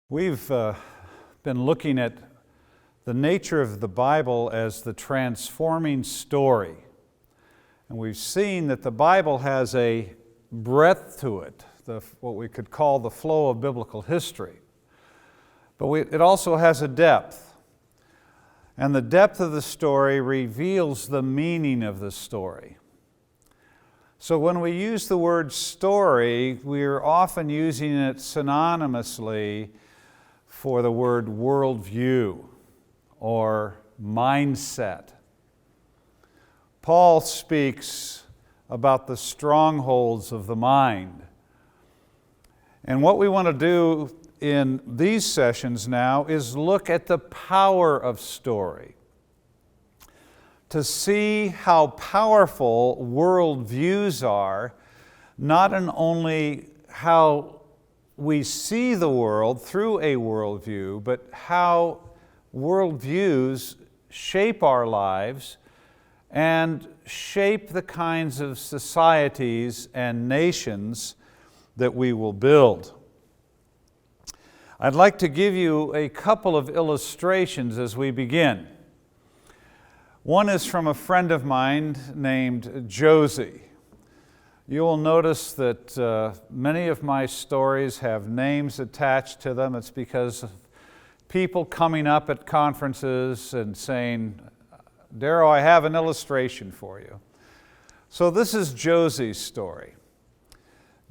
We've been looking at the nature of the Bible as the transforming story. And we've seen that the Bible has a breadth to it, what we could call the flow of biblical history. But it also has a depth. And the depth of the story reveals the meaning of the story. So when we use the word story, we're often using it synonymously for the word worldview or mindset. Paul speaks about the strongholds of the mind. And what we want to do in these sessions now is look at the power of story, to see how powerful worldviews are, not only how we see the world through a worldview, but how worldviews shape our lives and shape the kinds of societies and nations that we will build. I'd like to give you a couple of illustrations as we begin. One is from a friend of mine named Josie. You will notice that many of my stories have names attached to them. It's because of people coming up at conferences and saying, "Darrow, I have an illustration for you." So this is Josie's story.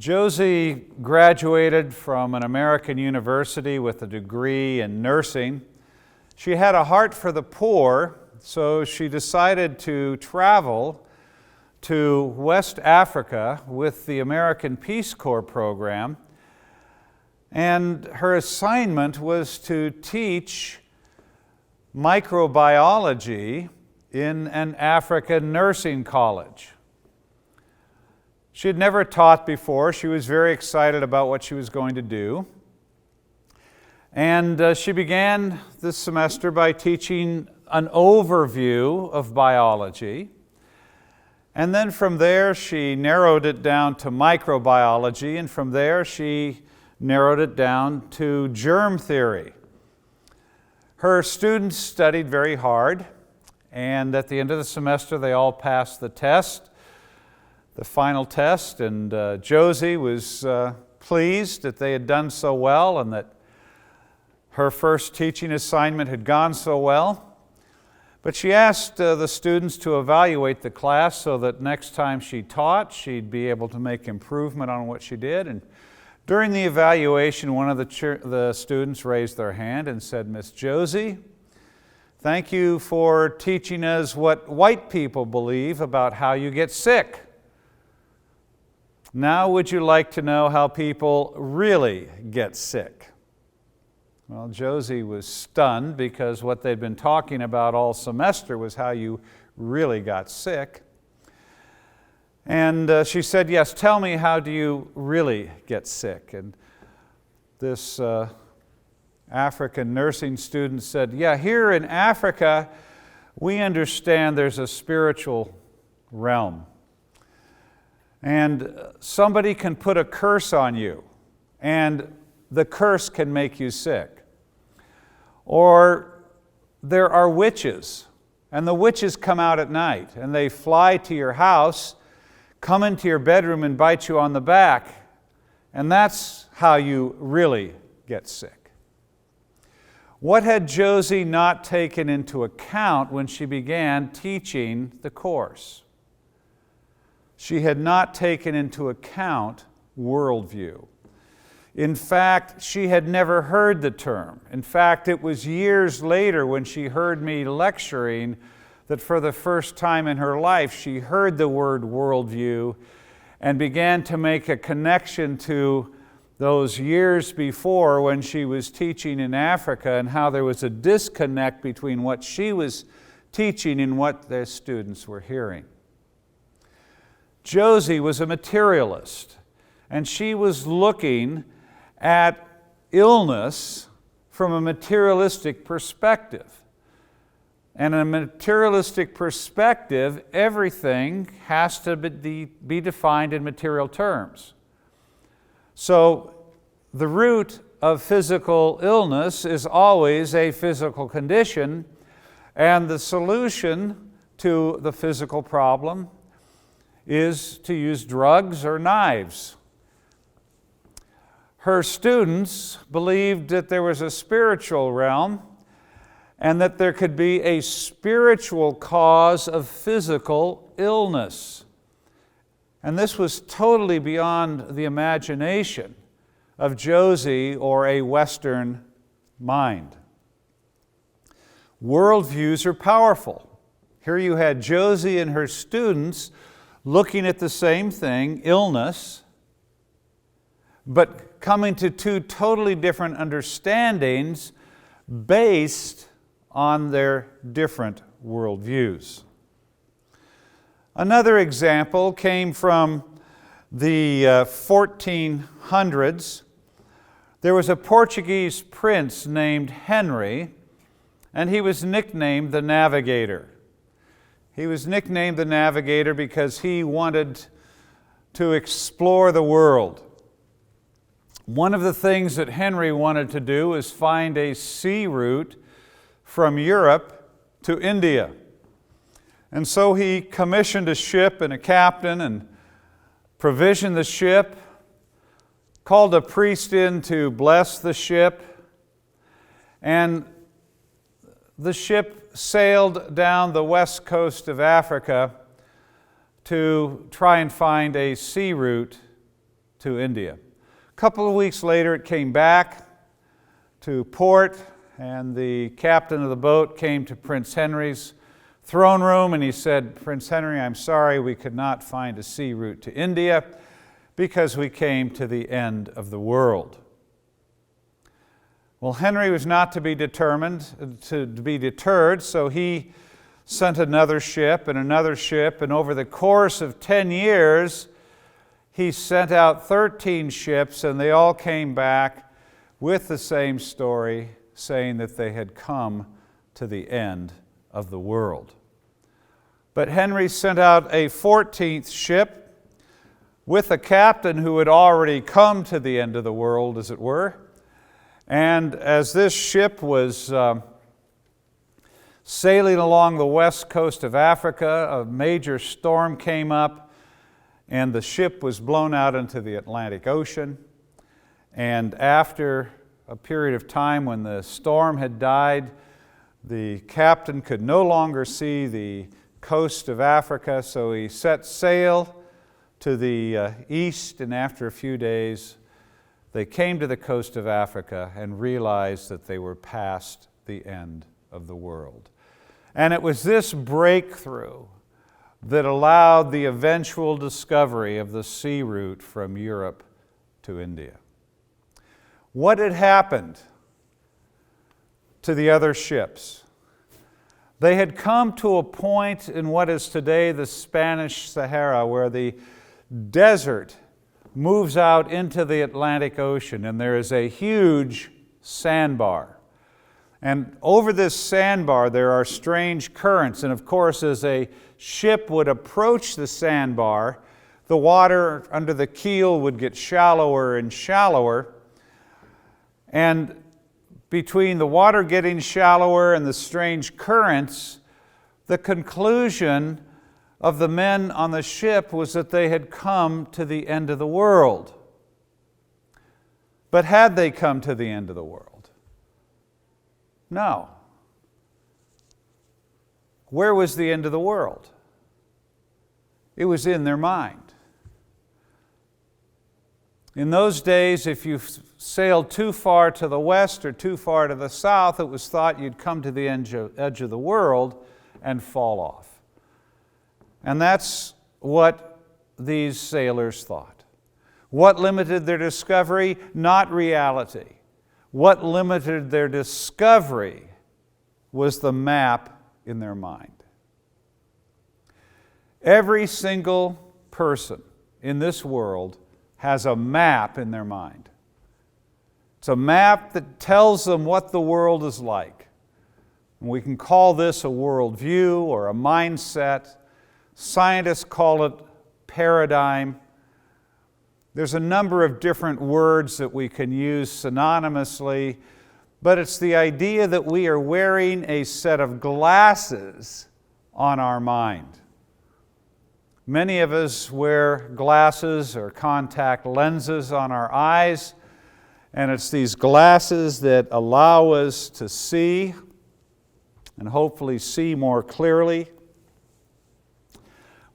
Josie graduated from an American university with a degree in nursing. She had a heart for the poor, so she decided to travel to West Africa with the American Peace Corps program, and her assignment was to teach microbiology in an African nursing college. She had never taught before. She was very excited about what she was going to do. And she began this semester by teaching an overview of biology. And then from there, she narrowed it down to microbiology, and from there, she narrowed it down to germ theory. Her students studied very hard, and at the end of the semester, they all passed the test, the final test, and Josie was pleased that they had done so well and that her first teaching assignment had gone so well. But she asked the students to evaluate the class so that next time she taught, she'd be able to make improvement on what she did. And during the evaluation, one of the students raised their hand and said, "Miss Josie, thank you for teaching us what white people believe about how you get sick. Now would you like to know how people really get sick?" Well, Josie was stunned because what they'd been talking about all semester was how you really got sick. And she said, "Yes, tell me, how do you really get sick?" And this African nursing student said, "Yeah, here in Africa, we understand there's a spiritual realm. And somebody can put a curse on you, and the curse can make you sick. Or there are witches, and the witches come out at night, and they fly to your house, come into your bedroom and bite you on the back, and that's how you really get sick." What had Josie not taken into account when she began teaching the course? She had not taken into account worldview. In fact, she had never heard the term. In fact, it was years later when she heard me lecturing that for the first time in her life, she heard the word worldview and began to make a connection to those years before when she was teaching in Africa and how there was a disconnect between what she was teaching and what the students were hearing. Josie was a materialist, and she was looking at illness from a materialistic perspective. And in a materialistic perspective, everything has to be defined in material terms. So the root of physical illness is always a physical condition, and the solution to the physical problem is to use drugs or knives. Her students believed that there was a spiritual realm and that there could be a spiritual cause of physical illness. And this was totally beyond the imagination of Josie or a Western mind. Worldviews are powerful. Here you had Josie and her students looking at the same thing, illness, but coming to two totally different understandings based on their different worldviews. Another example came from the 1400s. There was a Portuguese prince named Henry, and he was nicknamed the Navigator. He was nicknamed the Navigator because he wanted to explore the world. One of the things that Henry wanted to do was find a sea route from Europe to India. And so he commissioned a ship and a captain and provisioned the ship, called a priest in to bless the ship, and the ship sailed down the west coast of Africa to try and find a sea route to India. A couple of weeks later, it came back to port, and the captain of the boat came to Prince Henry's throne room, and he said, "Prince Henry, I'm sorry we could not find a sea route to India because we came to the end of the world." Well, Henry was not to be deterred, so he sent another ship, and over the course of 10 years, he sent out 13 ships, and they all came back with the same story, saying that they had come to the end of the world. But Henry sent out a 14th ship with a captain who had already come to the end of the world, as it were. And as this ship was sailing along the west coast of Africa, a major storm came up, and the ship was blown out into the Atlantic Ocean. And after a period of time when the storm had died, the captain could no longer see the coast of Africa, so he set sail to the east, and after a few days, they came to the coast of Africa and realized that they were past the end of the world. And it was this breakthrough that allowed the eventual discovery of the sea route from Europe to India. What had happened to the other ships? They had come to a point in what is today the Spanish Sahara, where the desert moves out into the Atlantic Ocean, and there is a huge sandbar. And over this sandbar there are strange currents, and of course as a ship would approach the sandbar, the water under the keel would get shallower and shallower, and between the water getting shallower and the strange currents, the conclusion of the men on the ship was that they had come to the end of the world. But had they come to the end of the world? No. Where was the end of the world? It was in their mind. In those days, if you sailed too far to the west or too far to the south, it was thought you'd come to the edge of the world and fall off. And that's what these sailors thought. What limited their discovery? Not reality. What limited their discovery was the map in their mind. Every single person in this world has a map in their mind. It's a map that tells them what the world is like. And we can call this a worldview or a mindset. Scientists call it paradigm. There's a number of different words that we can use synonymously, but it's the idea that we are wearing a set of glasses on our mind. Many of us wear glasses or contact lenses on our eyes, and it's these glasses that allow us to see and hopefully see more clearly.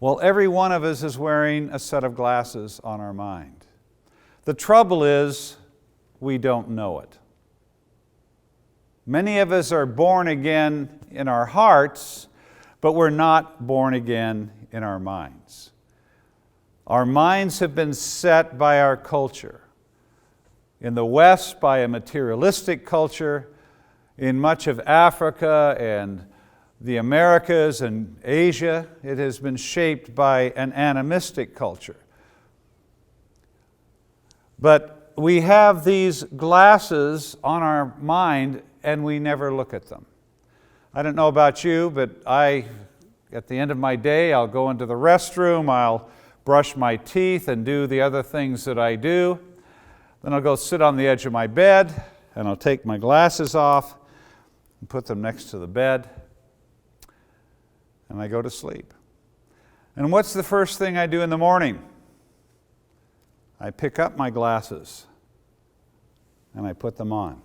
Well, every one of us is wearing a set of glasses on our mind. The trouble is, we don't know it. Many of us are born again in our hearts, but we're not born again in our minds. Our minds have been set by our culture. In the West, by a materialistic culture. In much of Africa and the Americas and Asia, it has been shaped by an animistic culture. But we have these glasses on our mind and we never look at them. I don't know about you, but at the end of my day, I'll go into the restroom, I'll brush my teeth and do the other things that I do. Then I'll go sit on the edge of my bed and I'll take my glasses off and put them next to the bed, and I go to sleep. And what's the first thing I do in the morning? I pick up my glasses and I put them on.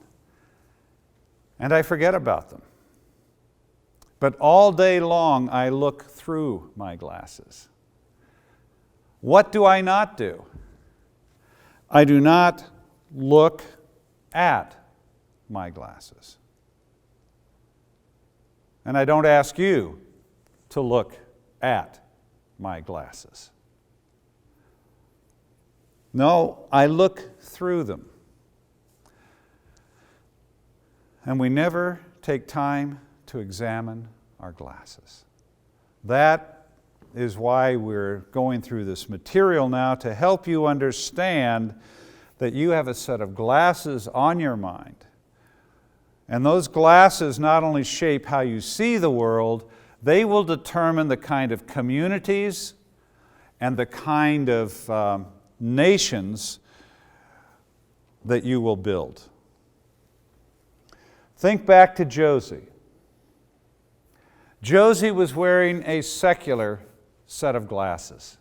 And I forget about them. But all day long I look through my glasses. What do I not do? I do not look at my glasses. And I don't ask you to look at my glasses. No, I look through them. And we never take time to examine our glasses. That is why we're going through this material now, to help you understand that you have a set of glasses on your mind. And those glasses not only shape how you see the world, they will determine the kind of communities and the kind of nations that you will build. Think back to Josie. Josie was wearing a secular set of glasses,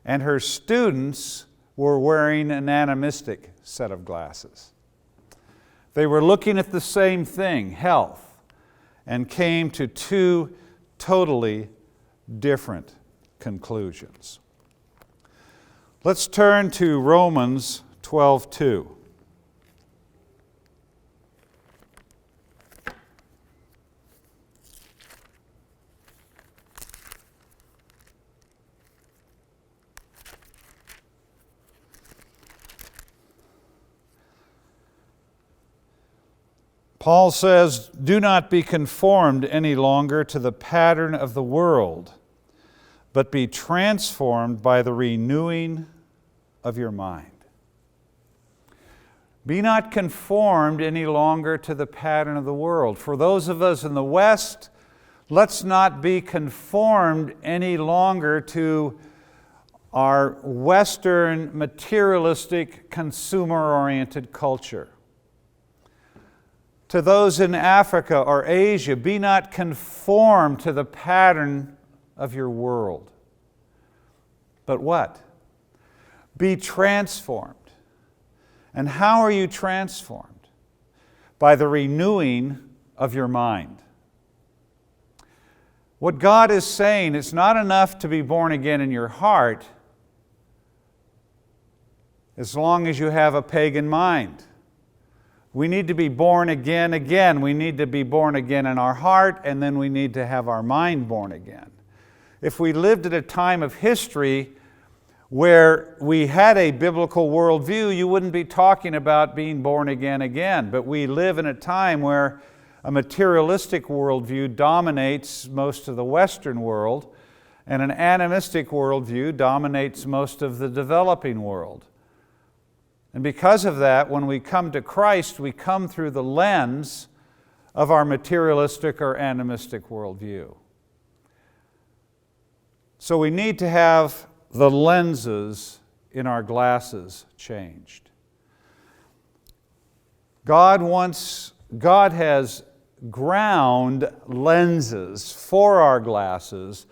and her students were wearing an animistic set of glasses. They were looking at the same thing, health, and came to two totally different conclusions. Let's turn to Romans 12:2. Paul says, "Do not be conformed any longer to the pattern of the world, but be transformed by the renewing of your mind." Be not conformed any longer to the pattern of the world. For those of us in the West, let's not be conformed any longer to our Western materialistic, consumer-oriented culture. To those in Africa or Asia, be not conformed to the pattern of your world. But what? Be transformed. And how are you transformed? By the renewing of your mind. What God is saying, it's not enough to be born again in your heart as long as you have a pagan mind. We need to be born again. We need to be born again in our heart, and then we need to have our mind born again. If we lived at a time of history where we had a biblical worldview, you wouldn't be talking about being born again. But we live in a time where a materialistic worldview dominates most of the Western world, and an animistic worldview dominates most of the developing world. And because of that, when we come to Christ, we come through the lens of our materialistic or animistic worldview. So we need to have the lenses in our glasses changed. God has ground lenses for our glasses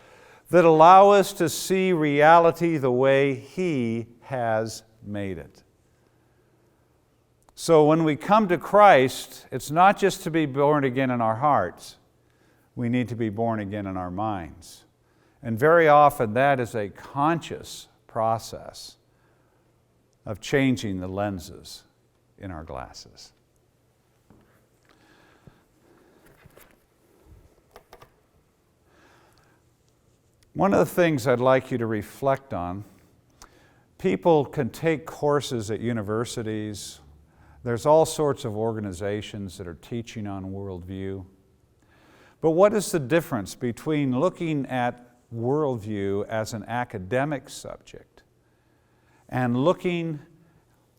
that allow us to see reality the way He has made it. So when we come to Christ, it's not just to be born again in our hearts. We need to be born again in our minds. And very often that is a conscious process of changing the lenses in our glasses. One of the things I'd like you to reflect on, people can take courses at universities. There's all sorts of organizations that are teaching on worldview. But what is the difference between looking at worldview as an academic subject and looking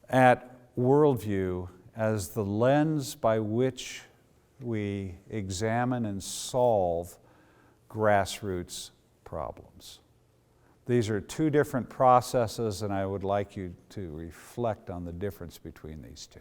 at worldview as the lens by which we examine and solve grassroots problems? These are two different processes, and I would like you to reflect on the difference between these two.